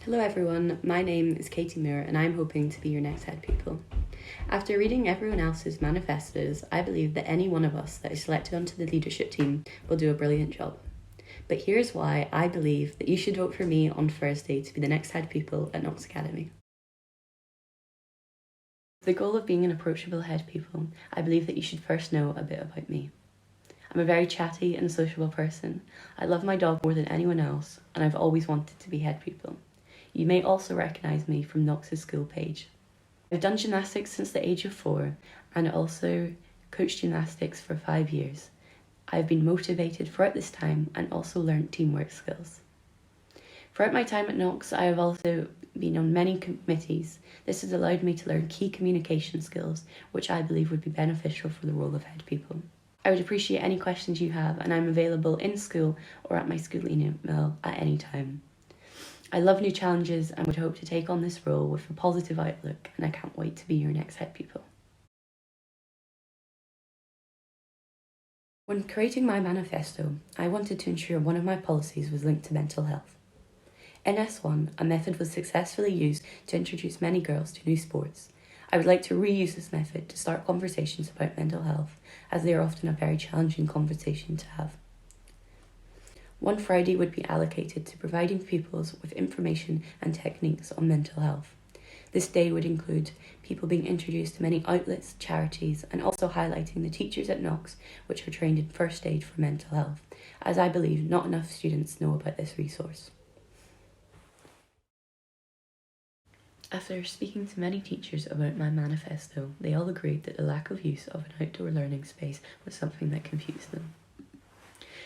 Hello everyone, my name is Katie Muir and I'm hoping to be your next head pupil. After reading everyone else's manifestos, I believe that any one of us that is selected onto the leadership team will do a brilliant job. But here's why I believe that you should vote for me on Thursday to be the next head pupil at Knox Academy. With the goal of being an approachable head pupil, I believe that you should first know a bit about me. I'm a very chatty and sociable person. I love my dog more than anyone else, and I've always wanted to be head pupil. You may also recognise me from Knox's school page. I've done gymnastics since the age of 4 and also coached gymnastics for 5 years. I've been motivated throughout this time and also learnt teamwork skills. Throughout my time at Knox, I have also been on many committees. This has allowed me to learn key communication skills, which I believe would be beneficial for the role of head pupil. I would appreciate any questions you have, and I'm available in school or at my school email at any time. I love new challenges and would hope to take on this role with a positive outlook, and I can't wait to be your next head pupil. When creating my manifesto, I wanted to ensure one of my policies was linked to mental health. In S1, a method was successfully used to introduce many girls to new sports. I would like to reuse this method to start conversations about mental health, as they are often a very challenging conversation to have. One Friday would be allocated to providing pupils with information and techniques on mental health. This day would include people being introduced to many outlets, charities, and also highlighting the teachers at Knox which are trained in first aid for mental health, as I believe not enough students know about this resource. After speaking to many teachers about my manifesto, they all agreed that the lack of use of an outdoor learning space was something that confused them.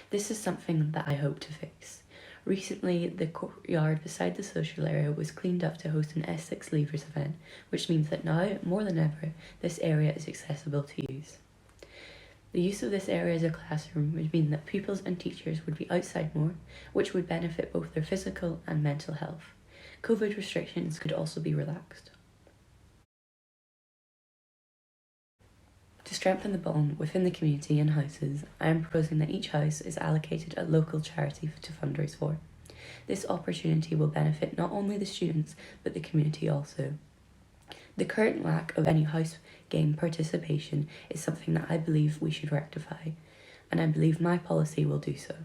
This is something that I hope to fix. Recently, the courtyard beside the social area was cleaned up to host an S6 Leavers event, which means that now, more than ever, this area is accessible to use. The use of this area as a classroom would mean that pupils and teachers would be outside more, which would benefit both their physical and mental health. COVID restrictions could also be relaxed. To strengthen the bond within the community and houses, I am proposing that each house is allocated a local charity to fundraise for. This opportunity will benefit not only the students, but the community also. The current lack of any house game participation is something that I believe we should rectify, and I believe my policy will do so.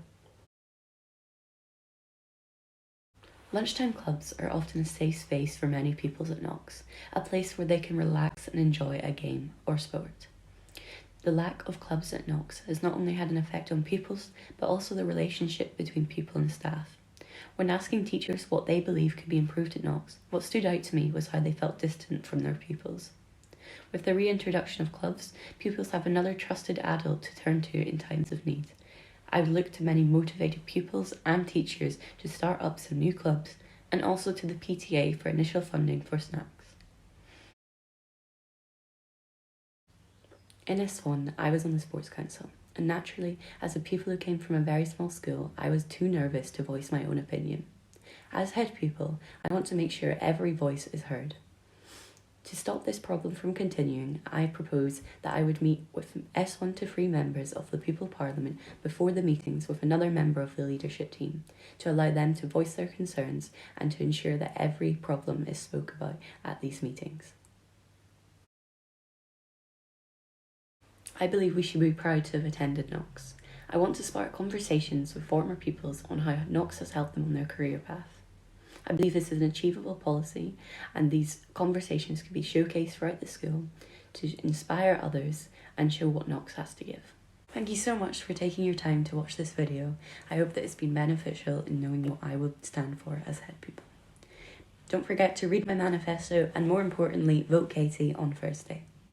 Lunchtime clubs are often a safe space for many pupils at Knox, a place where they can relax and enjoy a game or sport. The lack of clubs at Knox has not only had an effect on pupils, but also the relationship between pupil and staff. When asking teachers what they believe could be improved at Knox, what stood out to me was how they felt distant from their pupils. With the reintroduction of clubs, pupils have another trusted adult to turn to in times of need. I would look to many motivated pupils and teachers to start up some new clubs, and also to the PTA for initial funding for snacks. In S1, I was on the sports council, and naturally, as a pupil who came from a very small school, I was too nervous to voice my own opinion. As head pupil, I want to make sure every voice is heard. To stop this problem from continuing, I propose that I would meet with S1 to 3 members of the Pupil Parliament before the meetings with another member of the leadership team, to allow them to voice their concerns and to ensure that every problem is spoke about at these meetings. I believe we should be proud to have attended Knox. I want to spark conversations with former pupils on how Knox has helped them on their career path. I believe this is an achievable policy, and these conversations can be showcased throughout the school to inspire others and show what Knox has to give. Thank you so much for taking your time to watch this video. I hope that it's been beneficial in knowing what I will stand for as head pupil. Don't forget to read my manifesto and, more importantly, vote Katie on Thursday.